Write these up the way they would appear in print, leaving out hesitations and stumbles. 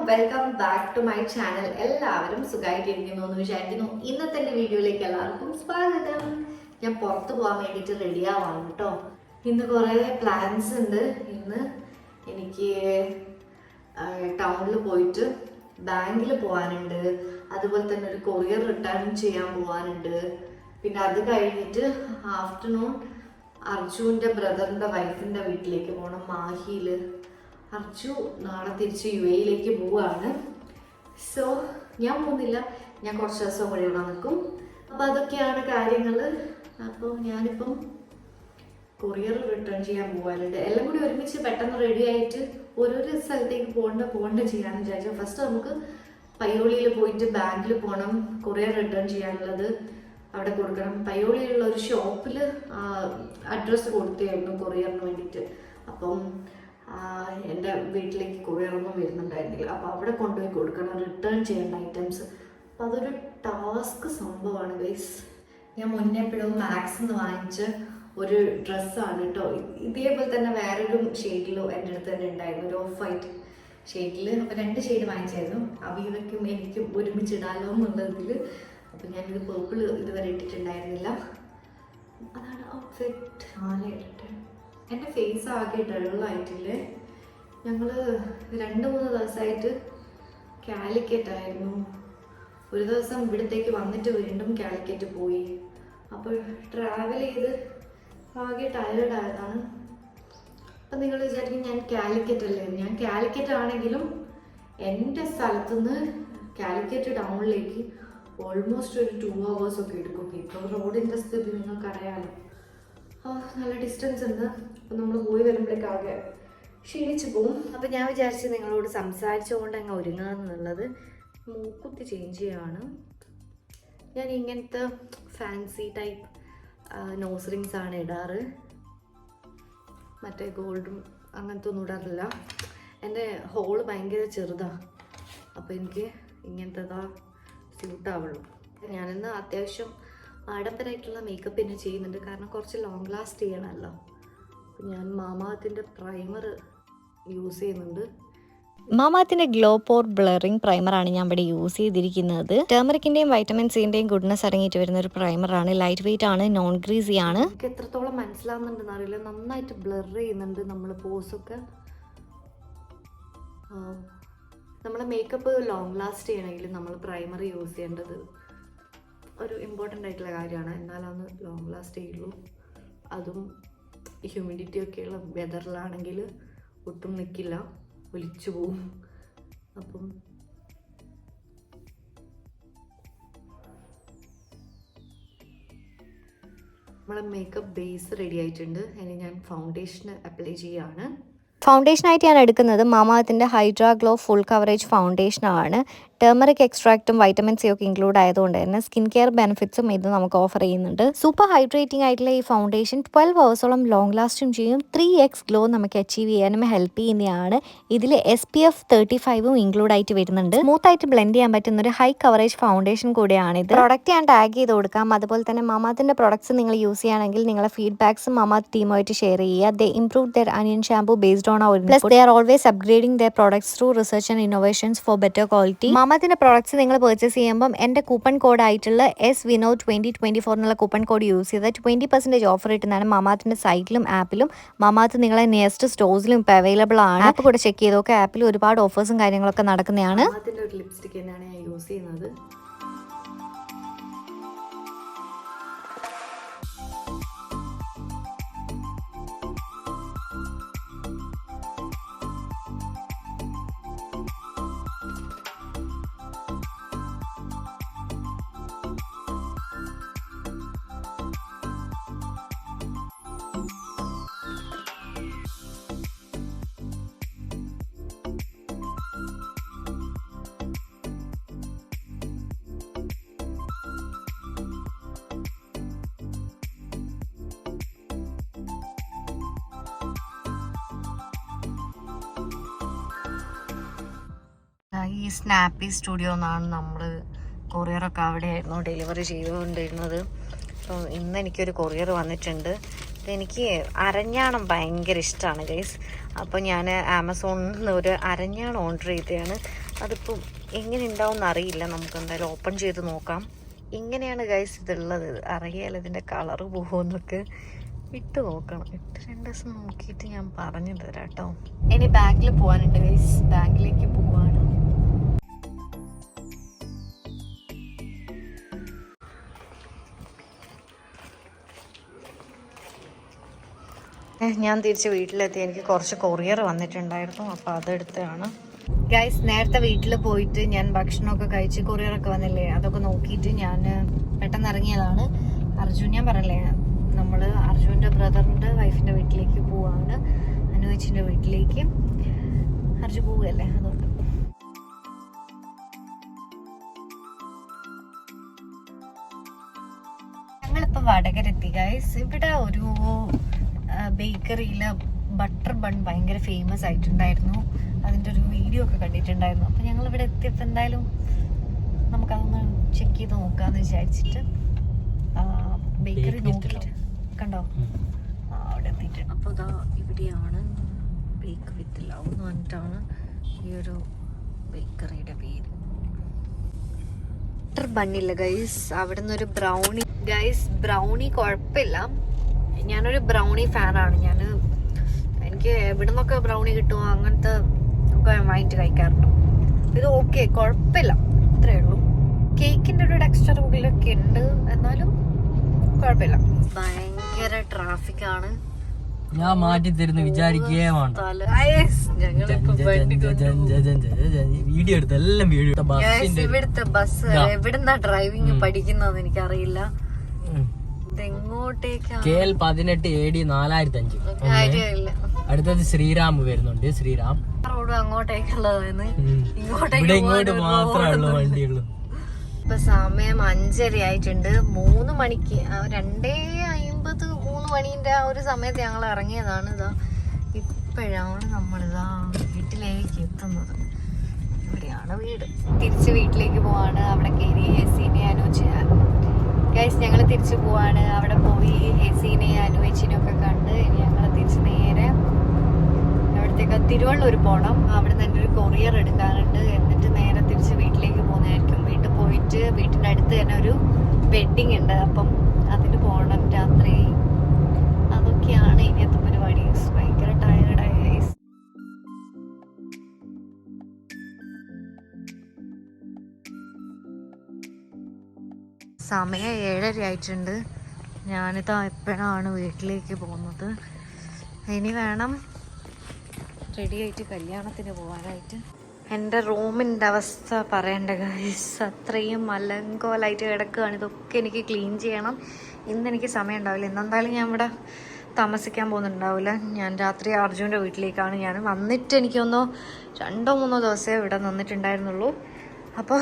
Welcome back to my channel. എല്ലാവരും സുഖമായിട്ടിരിക്കുന്നു എന്ന് വിചാരിക്കുന്നു. ഇന്നത്തെ വീഡിയോയിലേക്ക് എല്ലാവർക്കും സ്വാഗതം. ഞാൻ പുറത്ത് പോകാൻ വേണ്ടിയിട്ട് റെഡി ആവാണ് കേട്ടോ. ഇന്ന് കുറേ പ്ലാൻസ് ഉണ്ട്. ഇന്ന് എനിക്ക് ടൗണിൽ പോയിട്ട് ബാങ്കിൽ പോകാനുണ്ട്. അതുപോലെ തന്നെ ഒരു കൊറിയർ റിട്ടേൺ ചെയ്യാൻ പോകാനുണ്ട്. പിന്നെ അത് കഴിഞ്ഞിട്ട് ആഫ്റ്റർനൂൺ അർജുൻ്റെ ബ്രദറിൻ്റെ വൈഫിൻ്റെ വീട്ടിലേക്ക് പോകണം, മാഹിയിൽ. അർജു നാളെ തിരിച്ച് UAE പോവുകയാണ്. സോ ഞാൻ പോകുന്നില്ല, ഞാൻ കുറച്ച് ദിവസം കൂടി ഇവിടെ നിൽക്കും. അപ്പോൾ അതൊക്കെയാണ് കാര്യങ്ങൾ. അപ്പോൾ ഞാനിപ്പം കൊറിയർ റിട്ടേൺ ചെയ്യാൻ പോകാനുണ്ട്. എല്ലാം കൂടി ഒരുമിച്ച് പെട്ടെന്ന് റെഡി ആയിട്ട് ഓരോരോ സ്ഥലത്തേക്ക് പോകണ്ട ചെയ്യാമെന്ന് വിചാരിച്ചു. ഫസ്റ്റ് നമുക്ക് പയ്യോളിയിൽ പോയിട്ട് ബാങ്കിൽ പോകണം, കൊറിയർ റിട്ടേൺ ചെയ്യാനുള്ളത് അവിടെ കൊടുക്കണം. പയ്യോളിയിലുള്ള ഒരു ഷോപ്പിൽ അഡ്രസ്സ് കൊടുത്തായിരുന്നു കൊറിയറിന് വേണ്ടിയിട്ട്. അപ്പം എൻ്റെ വീട്ടിലേക്ക് കൊറിയറൊന്നും വരുന്നുണ്ടായിരുന്നില്ല. അപ്പോൾ അവിടെ കൊണ്ടുപോയി കൊടുക്കണം, റിട്ടേൺ ചെയ്യേണ്ട ഐറ്റംസ്. അപ്പോൾ അതൊരു ടാസ്ക് സംഭവമാണ് ഗൈസ്. ഞാൻ മുന്നേ എപ്പോഴും മാക്സിൽ നിന്ന് വാങ്ങിച്ച ഒരു ഡ്രസ്സാണ് കേട്ടോ. ഇതേപോലെ തന്നെ വേറൊരു ഷെയ്ഡിലോ എൻ്റെ അടുത്ത് തന്നെ ഉണ്ടായിരുന്നു, ഒരു ഓഫ് വൈറ്റ് ഷെയ്ഡിൽ. അപ്പോൾ 2 ഷെയ്ഡ് വാങ്ങിച്ചായിരുന്നു. അവയ്ക്കും എനിക്കും ഒരുമിച്ച് ഇടാലോ എന്നുള്ളതിൽ. അപ്പോൾ ഞാനിത് പേർപ്പിൾ ഇതുവരെ ഇട്ടിട്ടുണ്ടായിരുന്നില്ല. അതാണ് ഔട്ട്ഫിറ്റ്. ഇട്ടിട്ട് എൻ്റെ ഫേസ് ആകെ ഡള്ളായിട്ടില്ലേ. ഞങ്ങൾ 2-3 ദിവസമായിട്ട് കാലിക്കറ്റ് ആയിരുന്നു. ഒരു ദിവസം ഇവിടത്തേക്ക് വന്നിട്ട് വീണ്ടും കാലിക്കറ്റ് പോയി. അപ്പോൾ ട്രാവൽ ചെയ്ത് ആകെ ടയേർഡായതാണ്. അപ്പം നിങ്ങൾ വിചാരിക്കും ഞാൻ കാലിക്കറ്റ് അല്ലേ. ഞാൻ കാലിക്കറ്റ് ആണെങ്കിലും എൻ്റെ സ്ഥലത്തുനിന്ന് കാലിക്കറ്റ് ടൗണിലേക്ക് ഓൾമോസ്റ്റ് ഒരു 2 hours ഒക്കെ എടുക്കും. ഇപ്പോൾ റോഡിൻ്റെ സ്ഥിതി നിങ്ങൾക്കറിയാമല്ലോ, നല്ല ഡിസ്റ്റൻസ് ഉണ്ട്. അപ്പം നമ്മൾ പോയി വരുമ്പോഴേക്കാകെ ക്ഷീണിച്ച് പോവും. അപ്പം ഞാൻ വിചാരിച്ച് നിങ്ങളോട് സംസാരിച്ചുകൊണ്ട് അങ്ങ് ഒരുങ്ങാന്നുള്ളത്. മൂക്കുത്തി ചേഞ്ച് ചെയ്യുകയാണ്. ഞാൻ ഇങ്ങനത്തെ ഫാൻസി ടൈപ്പ് നോസ് റിങ്സ് ആണ് ഇടാറ്. മറ്റേ ഗോൾഡും അങ്ങനത്തെ ഒന്നും ഇടാറില്ല. എൻ്റെ ഹോള് ഭയങ്കര ചെറുതാണ്. അപ്പോൾ എനിക്ക് ഇങ്ങനത്തേതാ സ്യൂട്ടാവുള്ളൂ. ഞാനിന്ന് അത്യാവശ്യം ആഡംബരമായിട്ടുള്ള മേക്കപ്പ് തന്നെ ചെയ്യുന്നുണ്ട്, കാരണം കുറച്ച് ലോങ് ലാസ്റ്റ് ചെയ്യണമല്ലോ. അപ്പം ഞാൻ മാമാഅർത്തിൻ്റെ പ്രൈമർ യൂസ് ചെയ്യുന്നുണ്ട്. മാമാഅർത്തിൻ്റെ ഗ്ലോ പോർ ബ്ലറിംഗ് പ്രൈമറാണ് ഞാൻ ഇവിടെ യൂസ് ചെയ്തിരിക്കുന്നത്. ടേമറിക്കിൻ്റെയും വൈറ്റമിൻ സിൻ്റെയും ഗുഡ്നസ് അടങ്ങിയിട്ട് വരുന്ന ഒരു പ്രൈമറാണ്. ലൈറ്റ് വെയിറ്റ് ആണ്, നോൺ ഗ്രീസി ആണ്. എനിക്ക് എത്രത്തോളം മനസ്സിലാവുന്നുണ്ടെന്ന് അറിയില്ല, നന്നായിട്ട് ബ്ലർ ചെയ്യുന്നുണ്ട് നമ്മൾ പോസൊക്കെ. നമ്മളെ മേക്കപ്പ് ലോങ് ലാസ്റ്റ് ചെയ്യണമെങ്കിൽ നമ്മൾ പ്രൈമർ യൂസ് ചെയ്യേണ്ടത് ഒരു ഇമ്പോർട്ടൻ്റ് ആയിട്ടുള്ള കാര്യമാണ്. എന്നാലൊന്ന് ലോങ് ലാസ്റ്റ് ചെയ്യുള്ളൂ. അതും ഹ്യൂമിഡിറ്റി ഒക്കെയുള്ള വെതറിലാണെങ്കിൽ ഒട്ടും നിൽക്കില്ല, ഒലിച്ചു പോവും. അപ്പം നമ്മളെ മേക്കപ്പ് ബേസ് റെഡി ആയിട്ടുണ്ട്. ഇനി ഞാൻ ഫൗണ്ടേഷൻ അപ്ലൈ ചെയ്യുകയാണ്. ഫൗണ്ടേഷനായിട്ട് ഞാൻ എടുക്കുന്നത് മാമാഅർത്തിൻ്റെ ഹൈഡ്രാ ഗ്ലോ ഫുൾ കവറേജ് ഫൗണ്ടേഷനാണ്. ടേമറിക് എക്സ്ട്രാക്റ്റും വൈറ്റമിൻ സി ഒക്കെ ഇൻക്ലൂഡ് ആയതുകൊണ്ട് തന്നെ സ്കിൻ കെയർ ബെനിഫിറ്റ്സും ഇത് നമുക്ക് ഓഫർ ചെയ്യുന്നുണ്ട്. സൂപ്പർ ഹൈഡ്രേറ്റിംഗ് ആയിട്ടുള്ള ഈ ഫൗണ്ടേഷൻ 12 hours ലോങ് ലാസ്റ്റും ചെയ്യും. 3x ഗ്ലോ നമുക്ക് അച്ചീവ് ചെയ്യാനും ഹെൽപ്പ് ചെയ്യുന്നതാണ്. ഇതിൽ SPF 35 ഇൻക്ലൂഡ് ആയിട്ട് വരുന്നുണ്ട്. സ്മൂത്ത് ആയിട്ട് ബ്ലെൻഡ് ചെയ്യാൻ പറ്റുന്ന ഒരു ഹൈ കവറേജ് ഫൗണ്ടേഷൻ കൂടിയാണിത്. പ്രോഡക്റ്റ് ഞാൻ ടാഗ് ചെയ്ത് കൊടുക്കാം. അതുപോലെ തന്നെ മാമാഅർത്തിൻ്റെ പ്രോഡക്ട്സ് നിങ്ങൾ യൂസ് ചെയ്യുകയാണെങ്കിൽ നിങ്ങളുടെ ഫീഡ്ബാക്സും മാമാഅർത്ത് ടീമുമായിട്ട് ഷെയർ ചെയ്യുക. They improve their onion shampoo based on our plus they are always upgrading their products through research and innovations for better quality. മാമാഅർത്തിൻ്റെ പ്രോഡക്ട്സ് നിങ്ങൾ പർച്ചേസ് ചെയ്യുമ്പം എൻ്റെ കൂപ്പൺ കോഡ് ആയിട്ടുള്ള SVINO2024 എന്നുള്ള കൂപ്പൺ കോഡ് യൂസ് ചെയ്താൽ 20% offer കിട്ടുന്നതാണ്. മാമാഅർത്തിൻ്റെ സൈറ്റിലും ആപ്പിലും മാമാഅർത്ത് നിങ്ങളെ nearest സ്റ്റോഴ്സിലും ഇപ്പോൾ അവൈലബിൾ ആണ്. ആപ്പ് കൂടെ ചെക്ക് ചെയ്തൊക്കെ ആപ്പിൽ ഒരുപാട് ഓഫേഴ്സും കാര്യങ്ങളൊക്കെ നടക്കുന്നതാണ്. അതിൻ്റെ ഒരു ലിപ്സ്റ്റിക് തന്നെയാണ് ഞാൻ യൂസ് ചെയ്യുന്നത്. ഈ സ്നാപ്പി സ്റ്റുഡിയോ എന്നാണ് നമ്മൾ കൊറിയറൊക്കെ അവിടെയായിരുന്നു ഡെലിവറി ചെയ്തുകൊണ്ടിരുന്നത്. അപ്പോൾ ഇന്ന് എനിക്കൊരു കൊറിയർ വന്നിട്ടുണ്ട്. എനിക്ക് അരഞ്ഞാണം ഭയങ്കര ഇഷ്ടമാണ് ഗൈസ്. അപ്പോൾ ഞാൻ ആമസോണിൽ നിന്ന് ഒരു അരഞ്ഞാണം ഓർഡർ ചെയ്തതാണ്. അതിപ്പം എങ്ങനെ ഉണ്ടാവും അറിയില്ല. നമുക്ക് എന്തായാലും ഓപ്പൺ ചെയ്ത് നോക്കാം. ഇങ്ങനെയാണ് ഗൈസ് ഇതുള്ളത്. അറിയാലോ ഇതിൻ്റെ കളറ് പോകുമെന്നൊക്കെ. ഇട്ട് നോക്കണം. ഇട്ട് 2 ദിവസം നോക്കിയിട്ട് ഞാൻ പറഞ്ഞു തരാം കേട്ടോ. ഇനി ബാങ്കിൽ പോകാനുണ്ട് ഗൈസ്. ബാങ്കിലേക്ക് പോവാണ്. ഞാൻ തിരിച്ച് വീട്ടിലെത്തി. എനിക്ക് കുറച്ച് കൊറിയർ വന്നിട്ടുണ്ടായിരുന്നു, അപ്പോൾ അതെടുത്തതാണ് ഗൈസ്. നേരത്തെ വീട്ടിൽ പോയിട്ട് ഞാൻ ഭക്ഷണമൊക്കെ കഴിച്ച് കൊറിയറൊക്കെ വന്നില്ലേ, അതൊക്കെ നോക്കിയിട്ട് ഞാൻ പെട്ടെന്ന് ഇറങ്ങിയതാണ്. അർജുൻ, ഞാൻ പറഞ്ഞില്ലേ നമ്മൾ അർജുൻ്റെ ബ്രദറിൻ്റെ വൈഫിൻ്റെ വീട്ടിലേക്ക് പോവാണ്, അനുവച്ചിൻ്റെ വീട്ടിലേക്ക്. അർജുൻ പോവുകയല്ലേ, അതുകൊണ്ട്. ഞങ്ങളിപ്പോൾ വടകരെത്തി ഗൈസ്. ഇവിടെ ഒരു ബേക്കറിയിൽ ബട്ടർ ബൺ ഭയങ്കര ഫേമസ് ആയിട്ടുണ്ടായിരുന്നു. അതിൻ്റെ ഒരു വീഡിയോ ഒക്കെ കണ്ടിട്ടുണ്ടായിരുന്നു. അപ്പോൾ ഞങ്ങൾ ഇവിടെ എത്തിയപ്പോൾ എന്തായാലും നമുക്കതൊന്ന് ചെക്ക് ചെയ്ത് നോക്കാമെന്ന് വിചാരിച്ചിട്ട് ബേക്കറി നോക്കിയിട്ട് കണ്ടോ, അവിടെ എത്തിയിട്ടുണ്ട്. അപ്പോൾ ഇതാ ഇവിടെയാണ് ബേക്ക് വിത്ത് ലവ് എന്ന് പറഞ്ഞിട്ടാണ് ഈ ഒരു ബേക്കറിയുടെ പേര്. ബട്ടർ ബണ്ണില്ല ഗൈസ്, അവിടെ നിന്നൊരു ബ്രൗണി. ഗൈസ് ബ്രൗണി കുഴപ്പമില്ല, ഞാനൊരു ബ്രൗണി ഫാനാണ്. എനിക്ക് എവിടെ നിന്നൊക്കെ ബ്രൗണി കിട്ടുമോ അങ്ങനത്തെ ഒക്കെ വാങ്ങിയിട്ട് കഴിക്കാറുണ്ട്. ഇത് ഓക്കെ, കുഴപ്പമില്ല, അത്രേ ഉള്ളൂ. കേക്കിൻ്റെ ഒരു ടെക്സ്ചർ ഉള്ളിലൊക്കെ ഉണ്ട്, എന്നാലും കുഴപ്പമില്ല. ഭയങ്കര ട്രാഫിക്കാണ്. ഞാൻ മാറ്റി തരുന്നു വിചാരിക്കേ വേണ്ട. വീഡിയോ എടുത്ത് എല്ലാം വീഡിയോ. ഇവിടുത്തെ ബസ് എവിടുന്നാ ഡ്രൈവിംഗ് പഠിക്കുന്നതെന്ന് എനിക്കറിയില്ല. KL 18 AD 4005. അടുത്തത് ശ്രീറാം വരുന്നുണ്ട്. ശ്രീറാം റോഡ് അങ്ങോട്ടേക്കുള്ളതാണ്, ഇവിടെ ഇങ്ങോട്ട് മാത്രമേ ഉള്ളൂ വണ്ടിയുള്ളൂ. ഇപ്പൊ സമയം 5:30 ആയിട്ടുണ്ട്. 3 മണിക്ക് 2:50 3 മണീന്റെ ആ ഒരു സമയത്ത് ഞങ്ങൾ ഇറങ്ങിയതാണ്. ഇതാ ഇപ്പോഴാണ് നമ്മളിതാ വീട്ടിലേക്ക് എത്തുന്നത്. ഇവിടെയാണ് വീട്. തിരിച്ച് വീട്ടിലേക്ക് പോവാണ്. അവിടെ കയറി ഹെസീനെ ഗൈസ് ഞങ്ങൾ തിരിച്ചു പോവാണ്. അവിടെ പോയി ഹെസീനെ അനുവച്ചിനെ ഒക്കെ കണ്ട് ഞങ്ങൾ തിരിച്ച് നേരെ അവിടത്തേക്ക് തിരുവള്ളൂർ പോകണം. അവിടെ നിന്ന് എൻ്റെ ഒരു കൊറിയർ എടുക്കാനുണ്ട്. എന്നിട്ട് നേരെ തിരിച്ച് വീട്ടിലേക്ക് പോകുന്നതായിരിക്കും. വീട്ടിൽ പോയിട്ട് വീട്ടിൻ്റെ അടുത്ത് തന്നെ ഒരു വെഡ്ഡിങ് ഉണ്ട്, അപ്പം അതിന് പോകണം രാത്രി. അതൊക്കെയാണ് ഇനിയത്തെ പരിപാടി. ഭയങ്കര ടയേർഡായി ഗൈസ്. സമയം 7:30 ആയിട്ടുണ്ട്. ഞാനിതാ എപ്പോഴാണ് വീട്ടിലേക്ക് പോകുന്നത്. ഇനി വേണം റെഡി ആയിട്ട് കല്യാണത്തിന് പോകാനായിട്ട്. എൻ്റെ റൂമിൻ്റെ അവസ്ഥ പറയണ്ട ഗൈസ്, അത്രയും മലങ്കോലായിട്ട് കിടക്കുകയാണ്. ഇതൊക്കെ എനിക്ക് ക്ലീൻ ചെയ്യണം. ഇന്നെനിക്ക് സമയം ഉണ്ടാവില്ല. ഇന്നെന്തായാലും ഞാൻ ഇവിടെ താമസിക്കാൻ പോകുന്നുണ്ടാവില്ല. ഞാൻ രാത്രി അർജുൻ്റെ വീട്ടിലേക്കാണ്. ഞാൻ വന്നിട്ട് എനിക്കൊന്നോ 2-3 ദിവസമേ ഇവിടെ നിന്നിട്ടുണ്ടായിരുന്നുള്ളൂ. അപ്പോൾ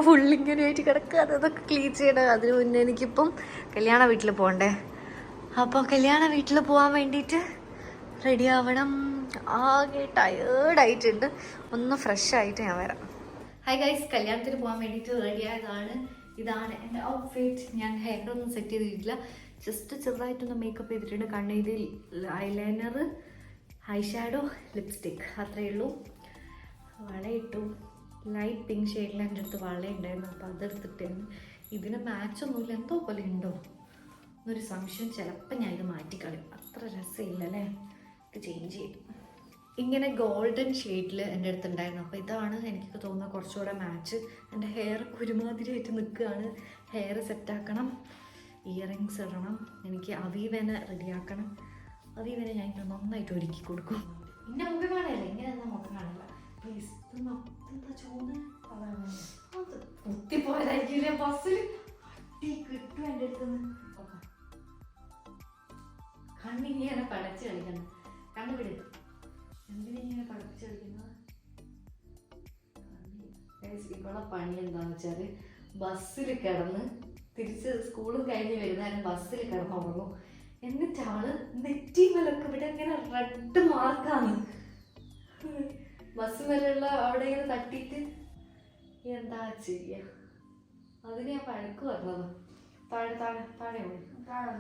ഫുള്ളിങ്ങനെയായിട്ട് കിടക്കുക. അതൊക്കെ ക്ലീൻ ചെയ്യണം. അതിന് മുന്നേ എനിക്കിപ്പം കല്യാണ വീട്ടിൽ പോകണ്ടേ. അപ്പോൾ കല്യാണ വീട്ടിൽ പോകാൻ വേണ്ടിയിട്ട് റെഡി ആവണം. ആകെ ടയേർഡായിട്ടുണ്ട്. ഒന്ന് ഫ്രഷ് ആയിട്ട് ഞാൻ വരാം. ഹായ് ഗൈസ്, കല്യാണത്തിന് പോകാൻ വേണ്ടിയിട്ട് റെഡി ആയതാണ്. ഇതാണ് എൻ്റെ ഔട്ട്ഫിറ്റ്. ഞാൻ ഹെയർ ഒന്നും സെറ്റ് ചെയ്തിട്ടില്ല, ജസ്റ്റ് ചെറുതായിട്ടൊന്ന് മേക്കപ്പ് ചെയ്തിട്ടുണ്ട്. കണ്ണെഴുതി, ഐലൈനർ, ഐ ഷാഡോ, ലിപ്സ്റ്റിക്, അത്രയേ ഉള്ളൂ. വളയിട്ടു. ലൈറ്റ് പിങ്ക് ഷെയ്ഡിൽ എൻ്റെ അടുത്ത് വളയുണ്ടായിരുന്നു, അപ്പോൾ അതെടുത്തിട്ടായിരുന്നു. ഇതിന് മാച്ചൊന്നുമില്ല, എന്തോ പോലെ ഉണ്ടോ എന്നൊരു സംശയം. ചിലപ്പോൾ ഞാൻ ഇത് മാറ്റിക്കളയും, അത്ര രസമില്ലല്ലേ. ഇത് ചേഞ്ച് ചെയ്തു. ഇങ്ങനെ ഗോൾഡൻ ഷെയ്ഡിൽ എൻ്റെ അടുത്തുണ്ടായിരുന്നു. അപ്പോൾ ഇതാണ് എനിക്ക് തോന്നുന്നത് കുറച്ചുകൂടെ മാച്ച്. എൻ്റെ ഹെയർ ഒരുമാതിരിയായിട്ട് നിൽക്കുകയാണ്. ഹെയർ സെറ്റാക്കണം, ഇയറിങ്സ് ഇടണം. എനിക്ക് അവീവനെ റെഡിയാക്കണം. അവീവനെ ഞാൻ ഇങ്ങനെ നന്നായിട്ട് ഒരുക്കി കൊടുക്കും. ഇന്നെ മുഖം കാണല്ലേ, ഇങ്ങനെ എന്നാൽ മുഖം കാണില്ല പ്ലീസ്. എന്താ ചോന്ന് അത് കുത്തിപ്പോയതായിരിക്കില്ലേ ബസ്സിൽ. അടി കിട്ടും എൻ്റെ അടുത്തുനിന്ന്. കണ്ണിങ്ങനെ പടച്ച് കളിക്കണം. കണ്ണു വിട്. എന്തിനിങ്ങനെ പടച്ച് കളിക്കുന്നത്? ഇവളെ പണി എന്താണെന്ന് വെച്ചാൽ ബസ്സിൽ കിടന്ന് തിരിച്ച് സ്കൂളും കഴിഞ്ഞ് വരുന്നേരം ബസ്സിൽ കിടന്ന് ഉറങ്ങും. എന്നിട്ടാണ് നെറ്റിമലൊക്കെ ഇവിടെ ഇങ്ങനെ റെഡ് മാർക്കാണ്. ബസ് മേലുള്ള അവിടെ ഇങ്ങനെ തട്ടിയിട്ട് എന്താ ചെയ്യുക? അതിന് ഞാൻ പഴക്ക് പറഞ്ഞത്. താഴെ താഴെ താഴെ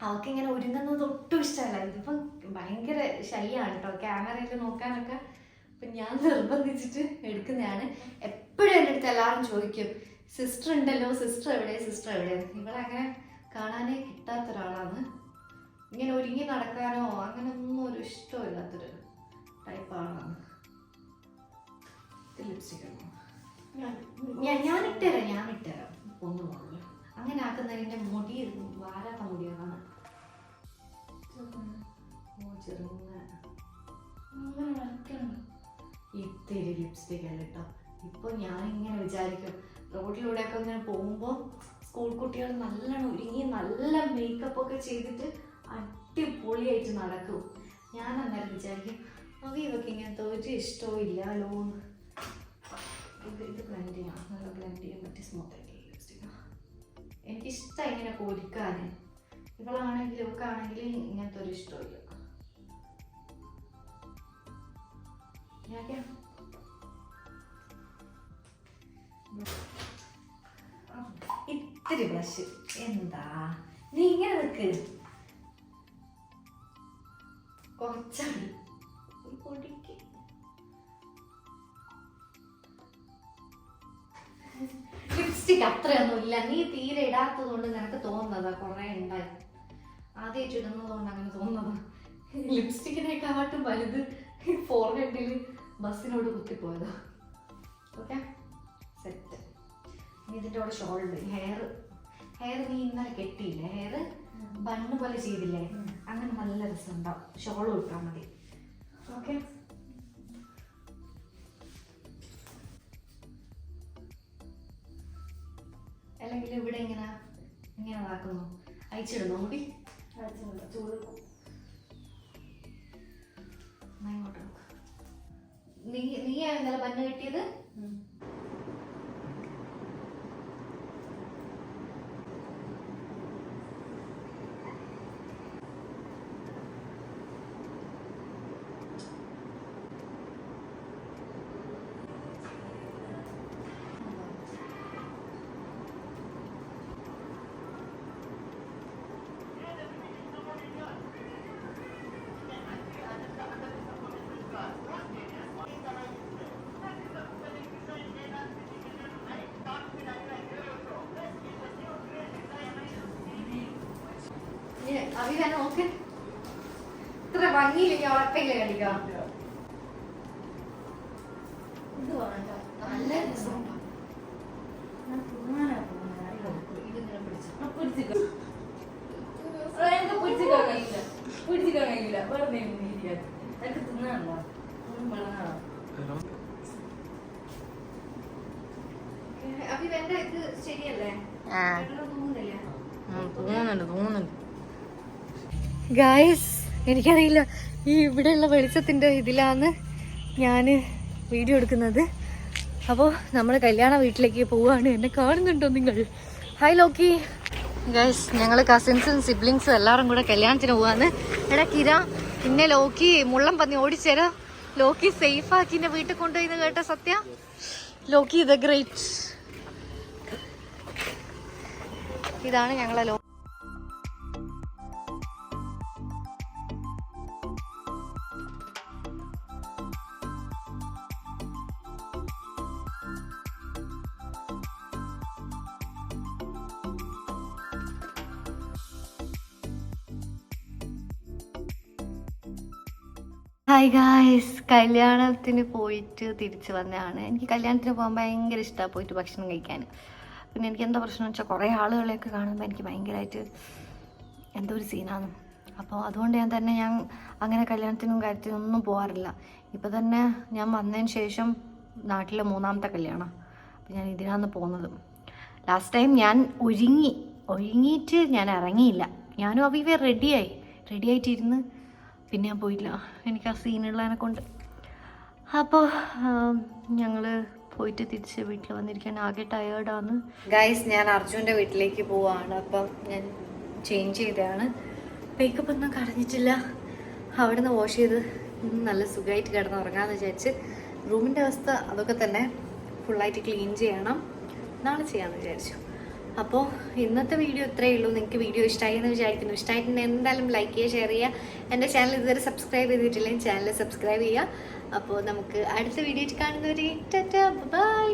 അവൾക്കിങ്ങനെ ഒരുങ്ങുന്നത് ഒട്ടും ഇഷ്ടമല്ല. ഇതിപ്പം ഭയങ്കര ശൈയാണ് കേട്ടോ. ക്യാമറയിൽ നോക്കാനൊക്കെ അപ്പം ഞാൻ നിർബന്ധിച്ചിട്ട് എടുക്കുന്നതാണ്. എപ്പോഴും എൻ്റെ അടുത്ത് എല്ലാവരും ചോദിക്കും, സിസ്റ്റർ ഉണ്ടല്ലോ, സിസ്റ്റർ എവിടെ, സിസ്റ്റർ എവിടെ. ഇവളങ്ങനെ കാണാനേ കിട്ടാത്ത ഒരാളാണ്. ഇങ്ങനെ ഒരുങ്ങി നടക്കാനോ അങ്ങനെയൊന്നും ഒരു ഇഷ്ടമില്ലാത്തൊരു ടൈപ്പാണ്. ലിപ്സ്റ്റിക് ഞാൻ ഇട്ടുതരാം ഒന്നുമില്ല. അങ്ങനെ ആക്കുന്നതിൻ്റെ മുടി വാരാത്ത മുടിയാണ്. ചെറുങ്ങനെ അങ്ങനെ വരയ്ക്കണം. ഇത്തിരി ലിപ്സ്റ്റിക് അല്ല കേട്ടോ. ഇപ്പോൾ ഞാനിങ്ങനെ വിചാരിക്കും, റോഡിലൂടെയൊക്കെ ഇങ്ങനെ പോകുമ്പോൾ സ്കൂൾ കുട്ടികൾ നല്ലോണം ഒരുങ്ങി നല്ല മേക്കപ്പ് ഒക്കെ ചെയ്തിട്ട് അടിപൊളിയായിട്ട് നടക്കും. ഞാൻ അന്നേരം വിചാരിക്കും, ഇവർക്ക് ഇങ്ങനത്തെ ഒരു ഇഷ്ടവും ഇല്ലല്ലോ. ഇത് ബ്ലെൻഡ് ചെയ്യാം, നല്ല ബ്ലെൻഡ് ചെയ്യാൻ പറ്റിയ സ്മൂത്തായിട്ടുള്ള ലിപ്സ്റ്റിക്കാണ്. എനിക്കിഷ്ടമാണ് ഇങ്ങനെ പൊരിക്കാൻ. ഇവളാണെങ്കിൽ ഇവൾക്കാണെങ്കിൽ ഇങ്ങനത്തെ ഒരു ഇഷ്ടമില്ല. ഇത്തിരി ബ്ലഷ്. എന്താ നീ ഇങ്ങനെ നിൽക്ക്, കുറച്ചാണ് ഒരു പൊടിക്ക്. ലിപ്സ്റ്റിക് അത്രയൊന്നും ഇല്ല. നീ തീരെ ഇടാത്തത് കൊണ്ട് നിനക്ക് തോന്നുന്നതാ കുറെ ഉണ്ടായി. ആദ്യമായിട്ട് ഇടുന്നത് കൊണ്ട് അങ്ങനെ തോന്നുന്നതാ. ലിപ്സ്റ്റിക്കിനെക്കാട്ടും വലുത് ഫോർഹെഡിൽ ബസ്സിനോട് കുത്തിപ്പോയതാ. Okay, set. ഇതിൻ്റെ കൂടെ ഷോൾഡർ, ഹെയർ നീ ഇന്നലെ കെട്ടിയില്ലേ, ഹെയർ ബണ്ണ് പോലെ ചെയ്തില്ലേ, അങ്ങനെ നല്ല രസം ഉണ്ടാവും. ഷോൾ ഇട്ടാൽ മതി. ഓക്കെ, അല്ലെങ്കിൽ ഇവിടെ ഇങ്ങനെ ഇതാക്കുന്നു, അയച്ചിടുന്നു മുടി. ചൂട് ഇങ്ങോട്ട് നീ ഇന്നലെ ബണ്ണ് കെട്ടിയത്. അഭിരാൻ നോക്ക്, ഇത്ര ഭംഗിയില്ലെങ്കിൽ ഉറപ്പില്ല കടിക്കാം. ഇത് വേണ്ട, നല്ല രസമുണ്ടോ. അഭിരാന്റെ ഇത് ശരിയല്ലേ? തോന്നുന്നുണ്ട്. ഗായ്സ്, എനിക്കറിയില്ല ഈ ഇവിടെയുള്ള വെളിച്ചത്തിൻ്റെ ഇതിലാണ് ഞാൻ വീഡിയോ എടുക്കുന്നത്. അപ്പോൾ നമ്മൾ കല്യാണ വീട്ടിലേക്ക് പോവുകയാണ്. എന്നെ കാണുന്നുണ്ടോ നിങ്ങൾ? Hi Lockie. ഗായ്സ്, ഞങ്ങൾ കസിൻസും സിബ്ലിങ്സും എല്ലാവരും കൂടെ കല്യാണത്തിന് പോവാന്ന്. എടാ കിര, പിന്നെ ലോക്കി മുള്ളം പന്നി ഓടിച്ചേരാ. ലോക്കി സേഫ് ആക്കി എന്നെ വീട്ടിൽ കൊണ്ടുപോയി കേട്ട സത്യ. Lockie the great. ഇതാണ് ഞങ്ങളെ ലോക്കി. ഹായ് ഗായ്സ്, കല്യാണത്തിന് പോയിട്ട് തിരിച്ച് വന്നതാണ്. എനിക്ക് കല്യാണത്തിന് പോകാൻ ഭയങ്കര ഇഷ്ടമാണ്, പോയിട്ട് ഭക്ഷണം കഴിക്കാൻ. പിന്നെ എനിക്ക് എന്താ പ്രശ്നം വെച്ചാൽ കുറേ ആളുകളെയൊക്കെ കാണുമ്പോൾ എനിക്ക് ഭയങ്കരമായിട്ട് എന്തോ ഒരു സീനാണ്. അപ്പോൾ അതുകൊണ്ട് ഞാൻ അങ്ങനെ കല്യാണത്തിനും കാര്യത്തിനും ഒന്നും പോകാറില്ല. ഇപ്പോൾ തന്നെ ഞാൻ വന്നതിന് ശേഷം നാട്ടിലെ 3ാമത്തെ കല്യാണം. അപ്പോൾ ഞാൻ ഇതിനാണ് പോകുന്നത്. ലാസ്റ്റ് ടൈം ഞാൻ ഒരുങ്ങിയിട്ട് ഞാൻ ഇറങ്ങിയില്ല. ഞാനും അവിവേ റെഡിയായിട്ടിരുന്ന് പിന്നെ ഞാൻ പോയില്ല. എനിക്ക് ആ സീനുള്ളതിനെ കൊണ്ട്. അപ്പോൾ ഞങ്ങൾ പോയിട്ട് തിരിച്ച് വീട്ടിൽ വന്നിരിക്കാൻ ആകെ ടയേർഡാണ്. ഗൈസ്, ഞാൻ അർജുൻ്റെ വീട്ടിലേക്ക് പോവാണ്. അപ്പം ഞാൻ ചേഞ്ച് ചെയ്തതാണ്. മേക്കപ്പ് ഒന്നും കടഞ്ഞിട്ടില്ല. അവിടെ നിന്ന് വാഷ് ചെയ്ത് നല്ല സുഖമായിട്ട് കിടന്ന് ഉറങ്ങാമെന്ന് വിചാരിച്ച്. റൂമിൻ്റെ അവസ്ഥ അതൊക്കെ തന്നെ, ഫുള്ളായിട്ട് ക്ലീൻ ചെയ്യണം. നാളെ ചെയ്യാമെന്ന് വിചാരിച്ചു. അപ്പോൾ ഇന്നത്തെ വീഡിയോ ഇത്രയേ ഉള്ളൂ. നിങ്ങൾക്ക് വീഡിയോ ഇഷ്ടമായി എന്ന് വിചാരിക്കുന്നു. ഇഷ്ടമായിട്ടുണ്ടെങ്കിൽ എന്തായാലും ലൈക്ക് ചെയ്യുക, ഷെയർ ചെയ്യുക. എൻ്റെ ചാനൽ ഇതുവരെ സബ്സ്ക്രൈബ് ചെയ്തിട്ടില്ലെങ്കിൽ ചാനൽ സബ്സ്ക്രൈബ് ചെയ്യുക. അപ്പോൾ നമുക്ക് അടുത്ത വീഡിയോ കാണുന്നവരെ ബൈ.